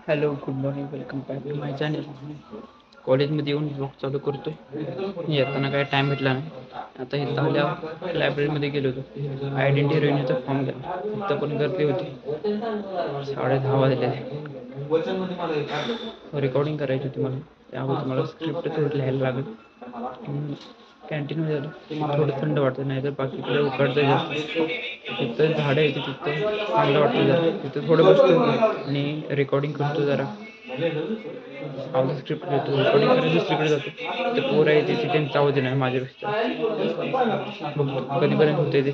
Hello, good morning, welcome back to my channel. कॉलेजमध्ये येऊन blog चालू करतोय. येताना काय टाईम भेटला नाही. आता इथं आल्या लायब्ररीमध्ये गेलो होतो. आयडेंटिटी रिन्यूचा फॉर्म घ्यायला. तिथं पण गर्दी होती. 10:30 वाजले. रेकॉर्डिंग करायची होती मला. त्यामुळे मला स्क्रिप्ट थोडी लिहायला लागेल. कॅन्टीनमध्ये आलो. थोडं थंड वाटतं, नाही तर बाकीकडे उकडतं जास्त. तिथं झाडं येते, तिथं थंड वाटतं जरा. तिथं थोडं बसतो आणि रेकॉर्डिंग करतो जरा. आवाज स्क्रिप्ट देतो, रेकॉर्डिंग करायला दुसरीकडे जातो. ते पोरं येते ते त्यांचा आवाज नाही माझ्यापेक्षा. बघतो कधीपर्यंत होते ते.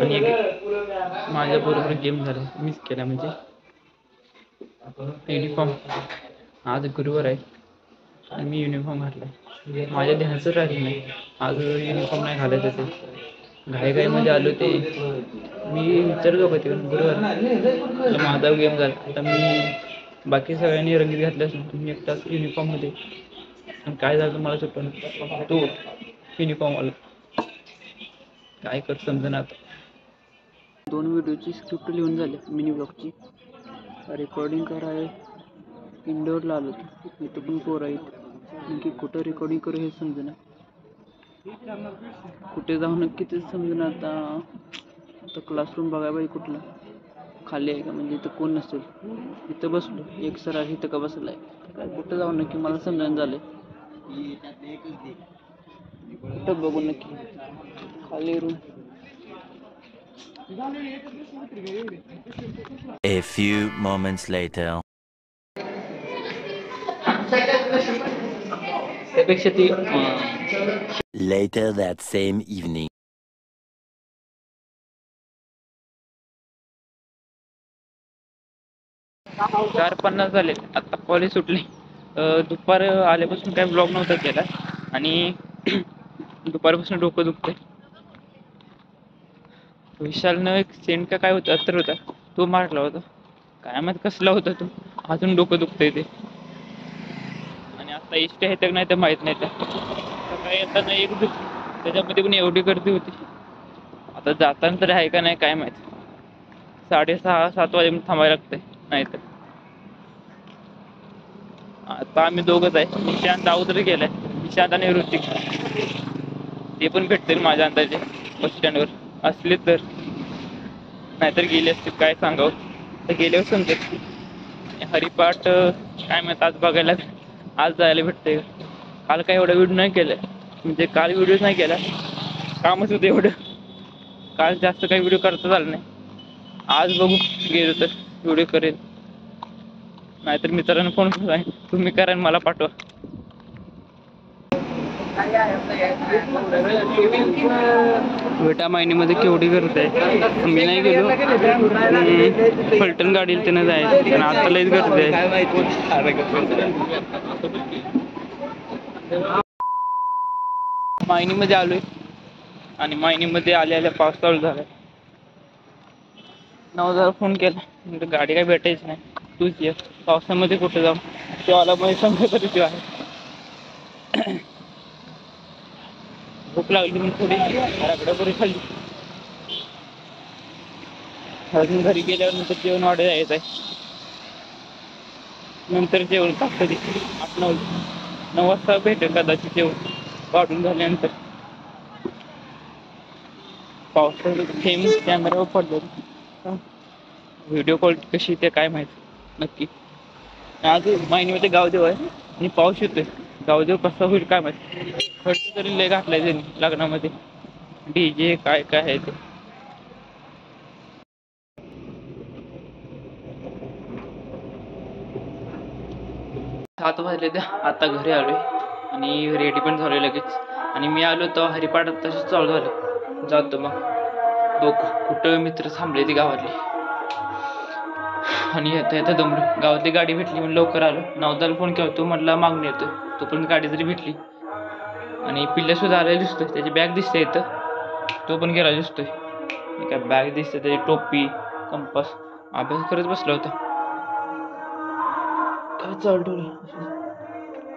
आणि एक माझ्या बरोबर गेम झाला मिस केला, म्हणजे युनिफॉर्म. आज गुरुवार आहे आणि मी युनिफॉर्म घातला. माझ्या ध्यानाचं राहिलं नाही आज युनिफॉर्म नाही घालायचं ते. घाईमध्ये आलो ते. मी विचारतो का ते गुरुवार माझा गेम झाला. आता मी बाकी सगळ्यांनी रंगीत घातले असून तुम्ही एकटाच युनिफॉर्ममध्ये. आणि काय झालं मला सुटलं तो युनिफॉर्म आला. काय कर समजेना आता. 2 व्हिडिओची स्क्रिप्ट लिहून झाली. मिनी ब्लॉगची रेकॉर्डिंग कराय इंडोरला आलो होतो. इथं पण पोरं आहेत की कुठं रेकॉर्डिंग करू हे समजेना. कुठे जाऊ नक्की तेच समजेना. आता क्लासरूम बघायला पाहिजे कुठला खाली आहे का, म्हणजे इथं कोण नसेल. इथं बसलो, एक सर आहे इथं का बसलाय. काय कुठं जाऊ नक्की मला समजेना झालंय. कुठं बघू नक्की खाली room. A few moments later. त्यापेक्षा ती Later that same evening. 4:50 झाले. आता कॉलेज सुटले. दुपार आल्यापासून काय ब्लॉग नव्हता केला आणि दुपारपासून डोकं दुखतंय. विशालनं एक सेंट का काय होता अत्तर होता तो मारला होता. काय माहित कसला होता तो. अजून डोकं दुखतंय ते. आणि आता इष्ट आहे तर नाही तर माहित नाही. सकाळी येताना एक दुखली, त्याच्यामध्ये पण एवढी गर्दी होती. आता जाताना तर आहे का नाही काय माहित. 6:30-7 वाजेपर्यंत थांबायला लागतंय नाहीतर. आता आम्ही दोघंच आहे. निशांत अगोदर गेलाय. निशांत आणि ऋतिक ते पण भेटतील माझ्या अंदाजे बस स्टँडवर असले तर. नाहीतर गेले असतील काय सांगावं. तर गेल्यावर समजेल. हरिपाठ काय माहित आज बघायला आज जायला भेटतंय. काल काय एवढा व्हिडिओ नाही केलाय, म्हणजे काल व्हिडिओच नाही केला. कामच होतं एवढं. काल जास्त काही व्हिडिओ करता आला नाही. आज बघू गेलो तर व्हिडिओ करेल. नाहीतर मित्रांनो फोन करा, तुम्ही करा मला पाठवा. विटा मायनीमध्ये केवढी गर्दी आहे. मी नाही गेलो. फलटण गाडीला त्यानं जायचं पण आता लईच गर्दी आहे. मायनीमध्ये आलोय आणि मायनीमध्ये आल्या पाऊस चालू झाला. 9,000 फोन केला, गाडी काय भेटायची नाही. तूच ये पावसामध्ये कुठे जाऊ. तेव्हा मला समजा तरी ते आहे. भूक लागली म्हणून थोडी रगडापुरी खाल्ली. अजून घरी गेल्यावर नंतर जेवण वाढत यायचं आहे. नंतर जेवण कधी 8-9 वाजता भेटेल कदाचित जेवण वाढून झाल्यानंतर. पावसाचं थेंब कॅमेऱ्यावर पडलं. व्हिडिओ क्वालिटी कशी ते काय माहित नक्की. आज मायनीमध्ये गावदेव आहे आणि पाऊस येतोय. गावदेव कसा होईल काय माहित. खर्च तरी लय घातलाय त्यांनी लग्नामध्ये. DJ काय काय आहे ते. 7 वाजले. आता घरी आलोय आणि रेडी पण झालोय लगेच. आणि मी आलो तर हरिपाठ तसेच चालू झालं. जातो मग बघ कुठं मित्र थांबले ती गावातली. आणि येता दमलो. गावातली गाडी भेटली म्हणून लवकर आलो. 9:00 फोन केला तो म्हटला मागणी येतो. तो पण गाडी जरी भेटली. आणि पिल्ल्या सुद्धा आलेला दिसतोय. त्याची बॅग दिसते इथं. तो पण गेला दिसतोय. काय बॅग दिसते, त्याची टोपी, कंपास. अभ्यास करत बसला होता. काय चालू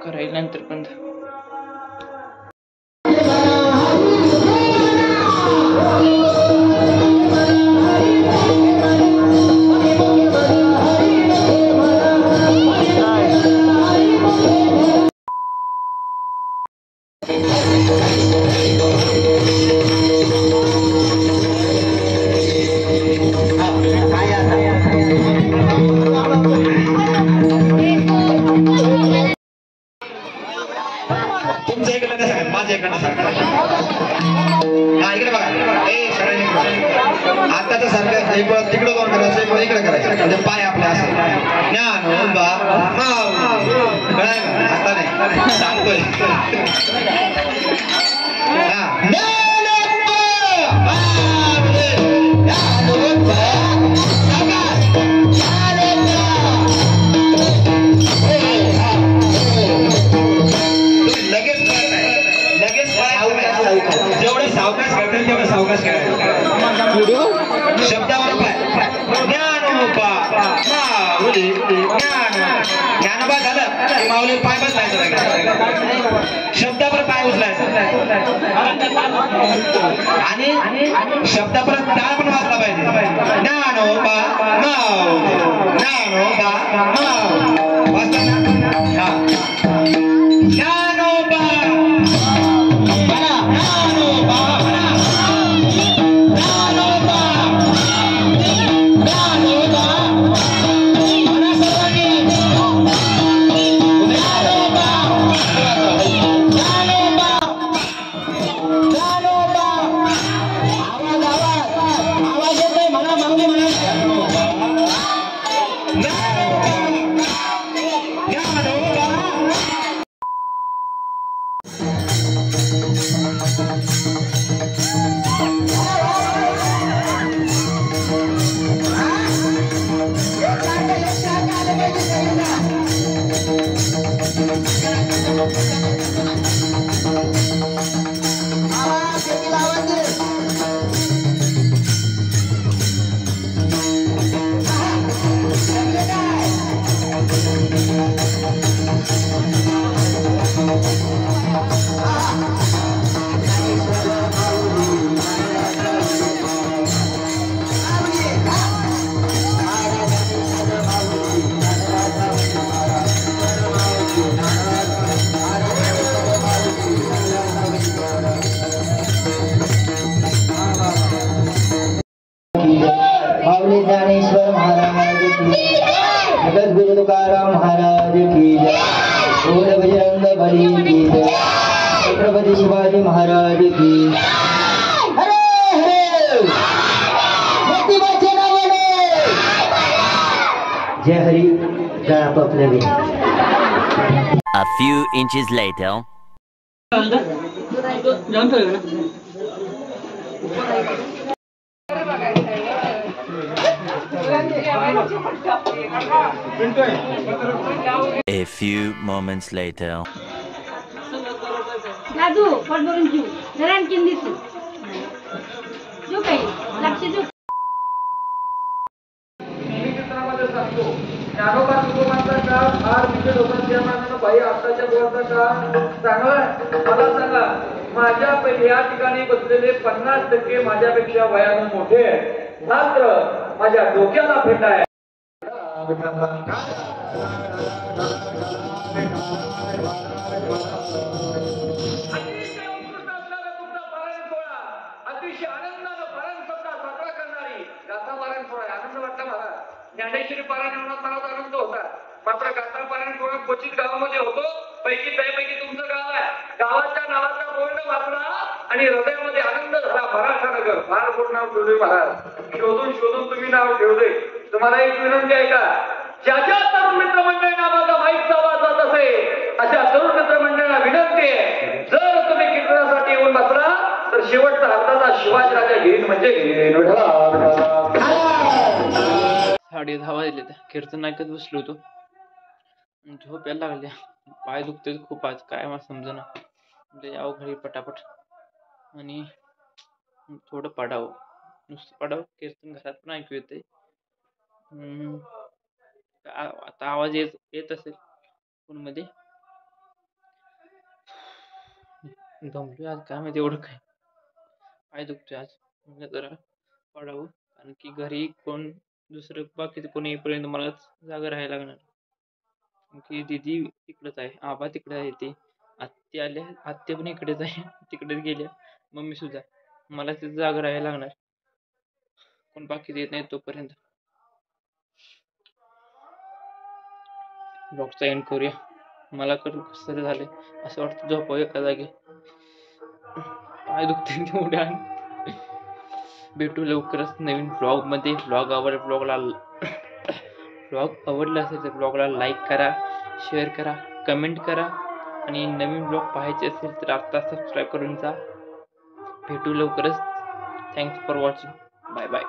करायला नंतर पण. इकडनं सारखं हा इकडे बघा ए सगळ्यांनी आताच सारखं एक वेळ तिकडं दोन करायचं एक वेळ इकडे करायचं म्हणजे पाय आपले असे ज्ञानोबा आता नाही सांगतोय जेवढे सावकाश करतील तेवढं सावकाश करायचं शब्दावर पाय ज्ञानोबा माऊली ज्ञानोबा झालं की माऊली पाय बसलायचं शब्दावर पाय उचलायचं आणि शब्दावर टाळ पण वाजला पाहिजे ज्ञानोबा माऊली ज्ञानोबा माऊली वाजता ना ज्ञानोबा माऊली ज्ञानेश्वर महाराज की जगत गुरु तुकाराम महाराज की जय बोल बजरंग बली की जय छत्रपति शिवाजी महाराज की हरे हरे मोतीबाचे नावाने जय हरी जय आपापल्या घरी. A few inches later. A few moments later. Raju पोट भरून जीव जरा आणखीन दिसू जो काही लक्ष देऊ ज्ञानोबा तुकोबांचा काळ फार म्हणजे लोकांच्या मानानं बाई आताच्या बोलचा काळ चांगला आहे. मला सांगा माझ्या या ठिकाणी बसलेले 50% माझ्यापेक्षा वयानं मोठे आहेत मात्र माझ्या डोक्याला फेटा आहे. अतिशय आनंदानं पारायण साजरा करणारी गाथा पारायण सोहळा आनंद वाटला मला. ज्ञानेश्वरी पारायण मला आनंद होता मात्र गाथा पारायण सोहळा क्वचित गावामध्ये होतो पैकी तुमचं गाव आहे. गावाच्या नावाचा बोर्ड वाचला आणि हृदयामध्ये आनंद झाला. मराठा नगर फार मोठं नाव ठेवले महाराज शोधून तुम्ही नाव ठेवले. तुम्हाला एक विनंती आहे का ज्या तरुण मित्रमंडळी नावाचा माईकचा आवाज जात असेल अशा तरुण मित्रमंडळींना विनंती आहे जर तुम्ही कीर्तनासाठी येऊन बसला तर शेवटचा हाताचा शिवाजी राजा घेईन म्हणजे घेईन. 10:30 वाजले कीर्तन ऐकत बसलो होतो. झोप यायला लागल्या. पाय दुखते खूप आज काय मला समजेना. म्हणजे अवघड पटापट आणि थोडं पाडावं नुसतं पाडावं. कीर्तन घरात पण ऐकू येते. आता आवाज येत असेल फोनमध्ये. दमलोय आज काय माहिती एवढं काय पाय दुखतोय आज. म्हणजे जरा पडावं कारण की घरी कोण दुसरं बाकीचं कोणी येईपर्यंत मलाच जागा राहायला लागणार. की दीदी तिकडेच आहे आबा तिकडे आहे ते आत्या आल्या आत्या पण इकडेच आहे तिकडेच गेल्या मम्मी सुद्धा मला तिथे जागा राहायला लागणार. कोण बाकीचं येत नाही तोपर्यंत. ब्लॉगचा एंड करूया. मला कसं झालं असं वाटतं झोपावं एका जागी. पाय दुखते तेवढ्या. भेटू लवकरच नवीन ब्लॉगमध्ये. ब्लॉग आवडला असेल तर ब्लॉगला लाईक करा, शेअर करा, कमेंट करा आणि नवीन ब्लॉग पाहायचे असेल तर आता सबस्क्राईब करून जा. भेटू लवकरच. Thanks for watching. Bye bye.